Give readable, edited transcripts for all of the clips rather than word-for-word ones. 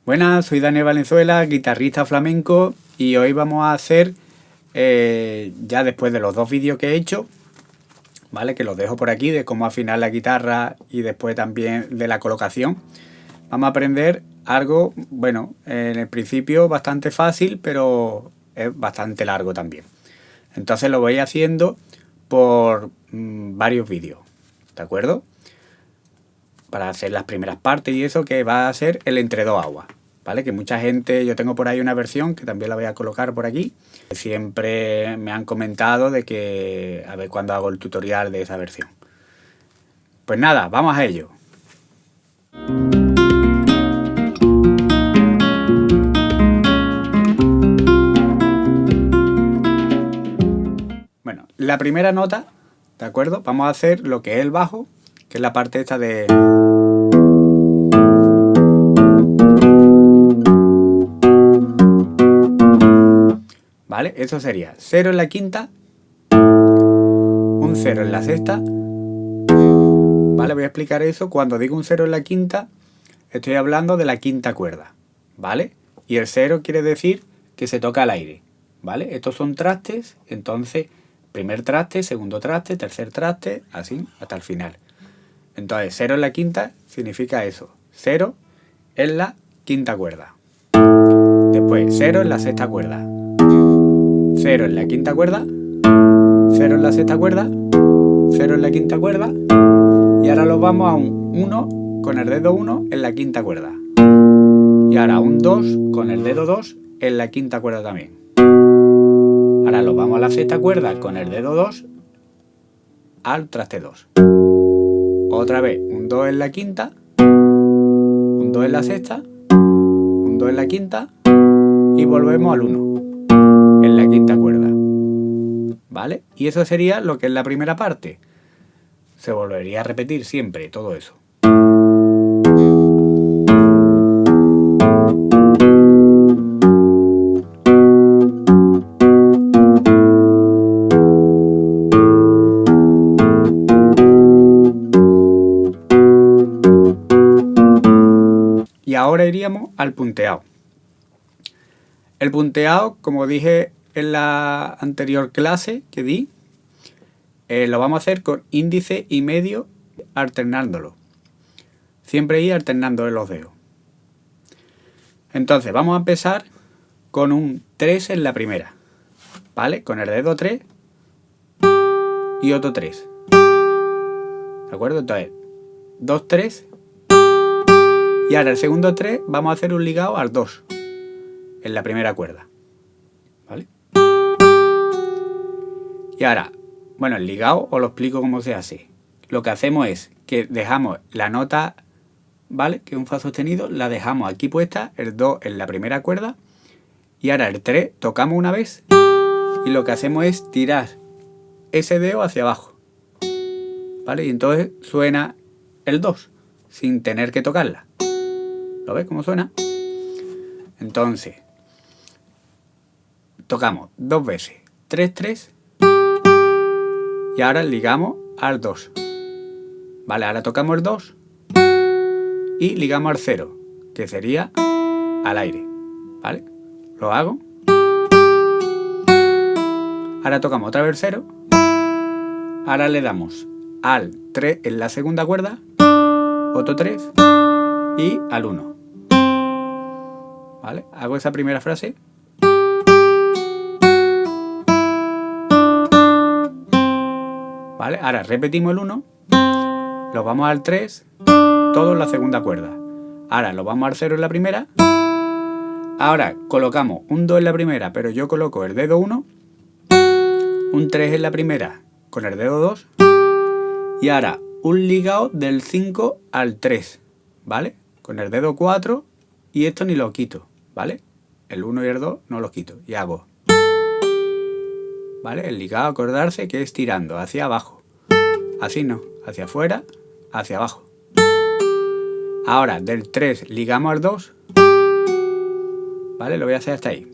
Buenas, soy Daniel Valenzuela, guitarrista flamenco, y hoy vamos a hacer, ya después de los dos vídeos que he hecho, ¿vale? Que los dejo por aquí, de cómo afinar la guitarra y después también de la colocación. Vamos a aprender algo, bueno, en el principio bastante fácil, pero es bastante largo también. Entonces lo voy haciendo por varios vídeos, ¿de acuerdo? Para hacer las primeras partes y eso, que va a ser el entre dos aguas, ¿vale? Que mucha gente, yo tengo por ahí una versión que también la voy a colocar por aquí. Siempre me han comentado de que a ver cuándo hago el tutorial de esa versión. Pues nada, vamos a ello. Bueno, la primera nota, ¿de acuerdo? Vamos a hacer lo que es el bajo, que es la parte esta de... ¿Vale? Eso sería 0 en la quinta, un 0 en la sexta. ¿Vale? Voy a explicar eso. Cuando digo un 0 en la quinta, estoy hablando de la quinta cuerda, ¿vale? Y el 0 quiere decir que se toca al aire, ¿vale? Estos son trastes, entonces, primer traste, segundo traste, tercer traste, así hasta el final. Entonces, 0 en la quinta significa eso. 0 en la quinta cuerda. Después, 0 en la sexta cuerda. 0 en la quinta cuerda. 0 en la sexta cuerda. 0 en la quinta cuerda. Y ahora los vamos a un 1 con el dedo 1 en la quinta cuerda. Y ahora un 2 con el dedo 2 en la quinta cuerda también. Ahora los vamos a la sexta cuerda con el dedo 2 al traste 2. Otra vez un 2 en la quinta, un 2 en la sexta, un 2 en la quinta y volvemos al 1 en la quinta cuerda. ¿Vale? Y eso sería lo que es la primera parte. Se volvería a repetir siempre todo eso. Y ahora iríamos al punteado. El punteado, como dije en la anterior clase que di, lo vamos a hacer con índice y medio alternándolo. Siempre ir alternando los dedos. Entonces vamos a empezar con un 3 en la primera, ¿vale? Con el dedo 3 y otro 3. ¿De acuerdo? Entonces, 2, 3. Y ahora el segundo 3 vamos a hacer un ligado al 2 en la primera cuerda, ¿vale? Y ahora, bueno, el ligado os lo explico cómo se hace. Lo que hacemos es que dejamos la nota, ¿vale? Que es un fa sostenido, la dejamos aquí puesta, el 2 en la primera cuerda, y ahora el 3 tocamos una vez, y lo que hacemos es tirar ese dedo hacia abajo, ¿vale? Y entonces suena el 2, sin tener que tocarla. ¿Lo ves cómo suena? Entonces, tocamos dos veces, 3, 3, y ahora ligamos al 2. Vale, ahora tocamos el 2 y ligamos al 0, que sería al aire, ¿vale? Lo hago. Ahora tocamos otra vez 0. Ahora le damos al 3 en la segunda cuerda, otro 3 y al 1. ¿Vale? Hago esa primera frase. ¿Vale? Ahora repetimos el 1, lo vamos al 3, todo en la segunda cuerda. Ahora lo vamos al 0 en la primera. Ahora colocamos un 2 en la primera, pero yo coloco el dedo 1, un 3 en la primera con el dedo 2, y ahora un ligado del 5 al 3, ¿vale? Con el dedo 4, y esto ni lo quito, ¿vale? El 1 y el 2 no los quito, y hago, ¿vale? El ligado, acordarse que es tirando hacia abajo, así no, hacia afuera, hacia abajo. Ahora del 3 ligamos al 2, ¿vale? Lo voy a hacer hasta ahí.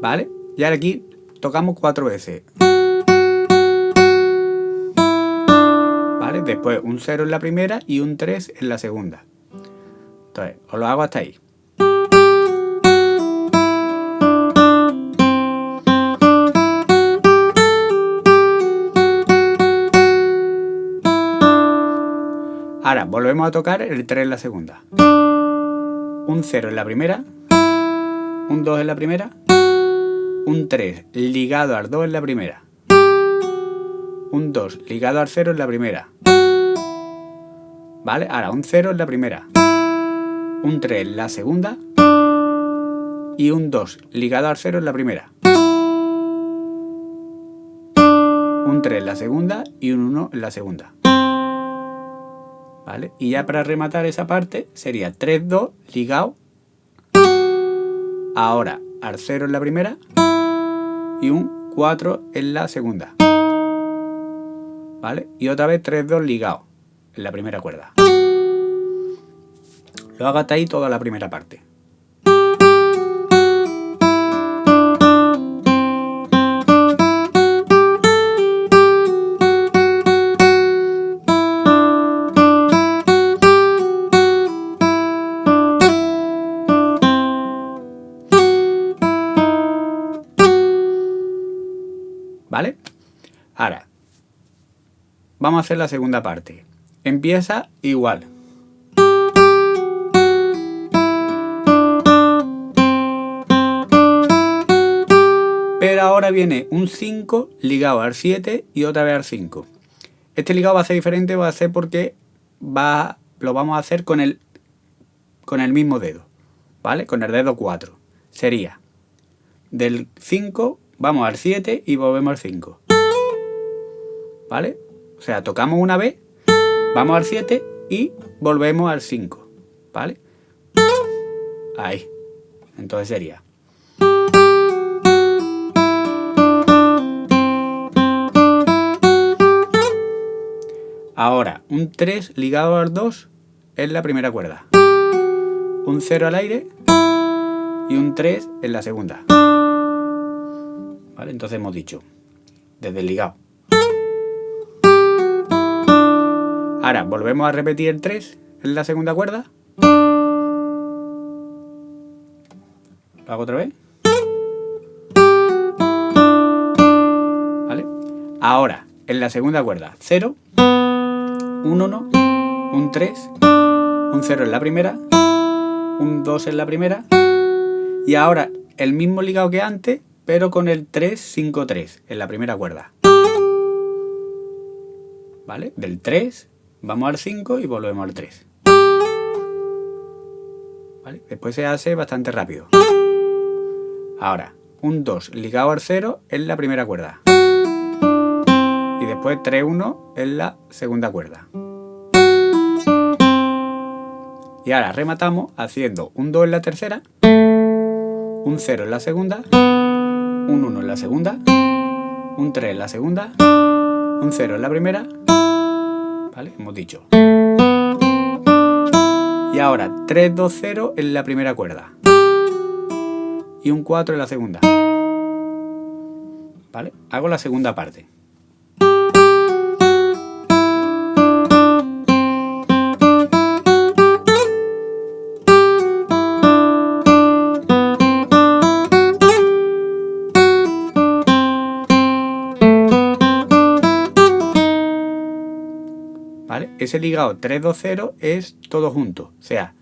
¿Vale? Y ahora aquí tocamos 4 veces. ¿Vale? Después un 0 en la primera y un 3 en la segunda. Entonces, os lo hago hasta ahí. Ahora, volvemos a tocar el 3 en la segunda. Un 0 en la primera, un 2 en la primera, un 3 ligado al 2 en la primera, un 2 ligado al 0 en la primera. ¿Vale? Ahora, un 0 en la primera, un 3 en la segunda y un 2 ligado al 0 en la primera. Un 3 en la segunda y un 1 en la segunda. ¿Vale? Y ya para rematar esa parte sería 3, 2 ligado ahora al 0 en la primera y un 4 en la segunda. ¿Vale? Y otra vez 3, 2 ligado en la primera cuerda. Lo hago hasta ahí toda la primera parte. ¿Vale? Ahora, vamos a hacer la segunda parte. Empieza igual. Pero ahora viene un 5 ligado al 7 y otra vez al 5. Este ligado va a ser diferente, va a ser porque lo vamos a hacer con el mismo dedo. ¿Vale? Con el dedo 4. Sería del 5... vamos al 7 y volvemos al 5. ¿Vale? O sea, tocamos una vez, vamos al 7 y volvemos al 5. ¿Vale? Ahí. Entonces sería. Ahora, un 3 ligado al 2 en la primera cuerda. Un 0 al aire y un 3 en la segunda. ¿Vale? Entonces hemos dicho, desde el ligado. Ahora, volvemos a repetir el 3 en la segunda cuerda. Lo hago otra vez. ¿Vale? Ahora, en la segunda cuerda, 0, un 1, un 3, un 0 en la primera, un 2 en la primera, y ahora el mismo ligado que antes, pero con el 3, 5, 3 en la primera cuerda. ¿Vale? Del 3 vamos al 5 y volvemos al 3. ¿Vale? Después se hace bastante rápido. Ahora, un 2 ligado al 0 en la primera cuerda. Y después 3, 1 en la segunda cuerda. Y ahora rematamos haciendo un 2 en la tercera, un 0 en la segunda, un 1 en la segunda, un 3 en la segunda, un 0 en la primera. ¿Vale? Hemos dicho. Y ahora 3, 2, 0 en la primera cuerda. Y un 4 en la segunda. ¿Vale? Hago la segunda parte. ¿Vale? Ese ligado 3, 2, 0 es todo junto. O sea,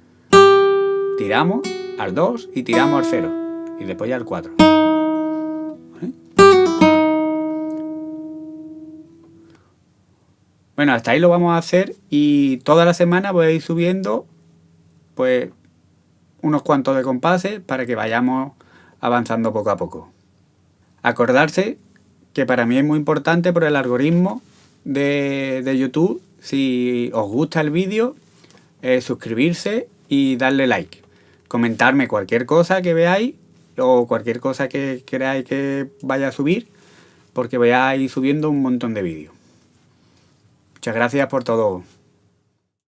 tiramos al 2 y tiramos al 0. Y después ya al 4. ¿Vale? Bueno, hasta ahí lo vamos a hacer y toda la semana voy a ir subiendo pues unos cuantos de compases para que vayamos avanzando poco a poco. Acordarse que para mí es muy importante por el algoritmo de YouTube. Si os gusta el vídeo, suscribirse y darle like. Comentarme cualquier cosa que veáis o cualquier cosa que queráis que vaya a subir, porque voy a ir subiendo un montón de vídeos. Muchas gracias por todo.